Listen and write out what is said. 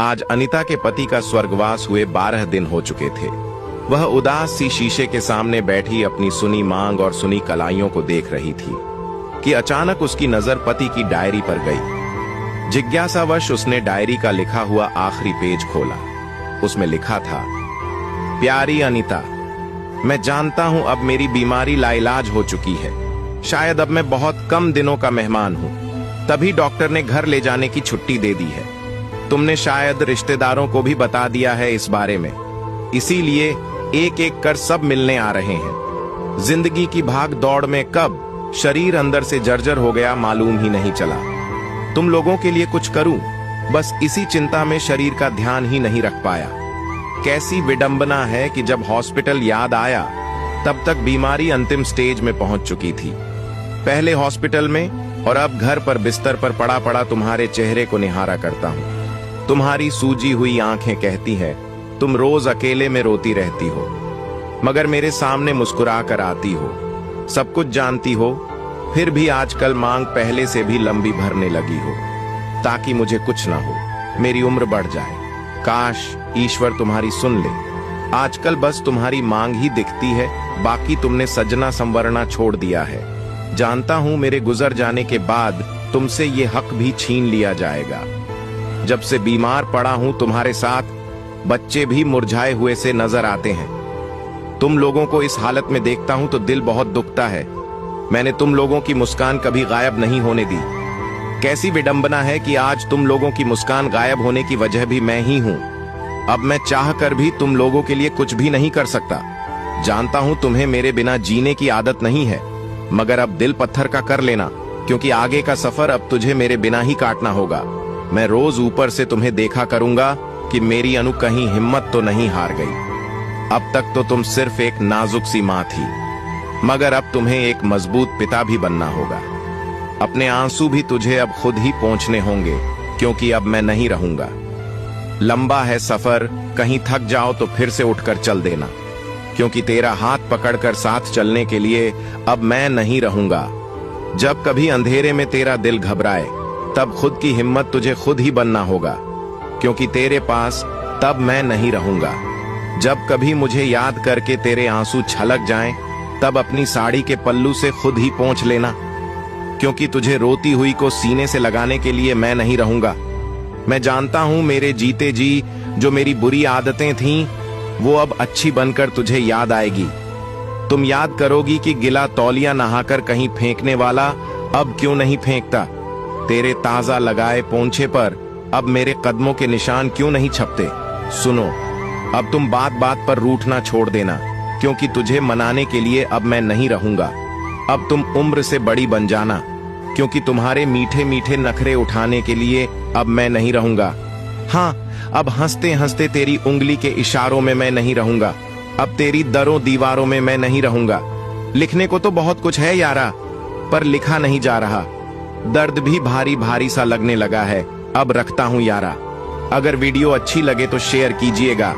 आज अनीता के पति का स्वर्गवास हुए 12 दिन हो चुके थे। वह उदास सी शीशे के सामने बैठी अपनी सुनी मांग और सुनी कलाइयों को देख रही थी कि अचानक उसकी नजर पति की डायरी पर गई। जिज्ञासावश उसने डायरी का लिखा हुआ आखिरी पेज खोला। उसमें लिखा था, प्यारी अनीता, मैं जानता हूं अब मेरी बीमारी लाइलाज हो चुकी है। शायद अब मैं बहुत कम दिनों का मेहमान हूं, तभी डॉक्टर ने घर ले जाने की छुट्टी दे दी है। तुमने शायद रिश्तेदारों को भी बता दिया है इस बारे में, इसीलिए एक एक कर सब मिलने आ रहे हैं। जिंदगी की भाग दौड़ में कब शरीर अंदर से जर्जर हो गया मालूम ही नहीं चला। तुम लोगों के लिए कुछ करूं, बस इसी चिंता में शरीर का ध्यान ही नहीं रख पाया। कैसी विडंबना है कि जब हॉस्पिटल याद आया तब तक बीमारी अंतिम स्टेज में पहुंच चुकी थी। पहले हॉस्पिटल में और अब घर पर बिस्तर पर पड़ा पड़ा तुम्हारे चेहरे को निहारा करता हूं। तुम्हारी सूजी हुई आंखें कहती हैं तुम रोज अकेले में रोती रहती हो, मगर मेरे सामने मुस्कुरा कर आती हो। सब कुछ जानती हो, फिर भी आजकल मांग पहले से भी लंबी भरने लगी हो, ताकि मुझे कुछ ना हो, मेरी उम्र बढ़ जाए। काश ईश्वर तुम्हारी सुन ले। आजकल बस तुम्हारी मांग ही दिखती है, बाकी तुमने सजना संवरना छोड़ दिया है। जानता हूं मेरे गुजर जाने के बाद तुमसे ये हक भी छीन लिया जाएगा। जब से बीमार पड़ा हूं तुम्हारे साथ, बच्चे भी मुरझाए हुए से नजर आते हैं। तुम लोगों को इस हालत में देखता हूं तो दिल बहुत दुखता है। मैंने तुम लोगों की मुस्कान कभी गायब नहीं होने दी। कैसी विडंबना है कि आज तुम लोगों की मुस्कान गायब होने की वजह भी मैं ही हूं। अब मैं चाह कर भी तुम लोगों के लिए कुछ भी नहीं कर सकता। जानता हूं तुम्हें मेरे बिना जीने की आदत नहीं है, मगर अब दिल पत्थर का कर लेना, क्योंकि आगे का सफर अब तुझे मेरे बिना ही काटना होगा। मैं रोज ऊपर से तुम्हें देखा करूंगा कि मेरी अनु कहीं हिम्मत तो नहीं हार गई। अब तक तो तुम सिर्फ एक नाजुक सी मां थी, मगर अब तुम्हें एक मजबूत पिता भी बनना होगा। अपने आंसू भी तुझे अब खुद ही पोंछने होंगे, क्योंकि अब मैं नहीं रहूंगा। लंबा है सफर, कहीं थक जाओ तो फिर से उठकर चल देना, क्योंकि तेरा हाथ पकड़कर साथ चलने के लिए अब मैं नहीं रहूंगा। जब कभी अंधेरे में तेरा दिल घबराए, तब खुद की हिम्मत तुझे खुद ही बनना होगा, क्योंकि तेरे पास तब मैं नहीं रहूंगा। जब कभी मुझे याद करके तेरे आंसू छलक जाएं, तब अपनी साड़ी के पल्लू से खुद ही पोंछ लेना, क्योंकि तुझे रोती हुई को सीने से लगाने के लिए मैं नहीं रहूंगा। मैं जानता हूं मेरे जीते जी जो मेरी बुरी आदतें थीं, वो अब अच्छी बनकर तुझे याद आएगी। तुम याद करोगी कि गिला तौलिया नहाकर कहीं फेंकने वाला अब क्यों नहीं फेंकता। तेरे ताजा लगाए पोंछे पर अब मेरे कदमों के निशान क्यों नहीं छपते। सुनो, अब तुम बात बात पर रूठना छोड़ देना, क्योंकि तुझे मनाने के लिए अब मैं नहीं रहूंगा। अब तुम उम्र से बड़ी बन जाना, क्योंकि तुम्हारे मीठे मीठे नखरे उठाने के लिए अब मैं नहीं रहूंगा। हाँ, अब हंसते हंसते तेरी उंगली के इशारों में मैं नहीं रहूंगा। अब तेरी दरों दीवारों में मैं नहीं रहूंगा। लिखने को तो बहुत कुछ है यारा, पर लिखा नहीं जा रहा। दर्द भी भारी भारी सा लगने लगा है। अब रखता हूं यारा। अगर वीडियो अच्छी लगे तो शेयर कीजिएगा।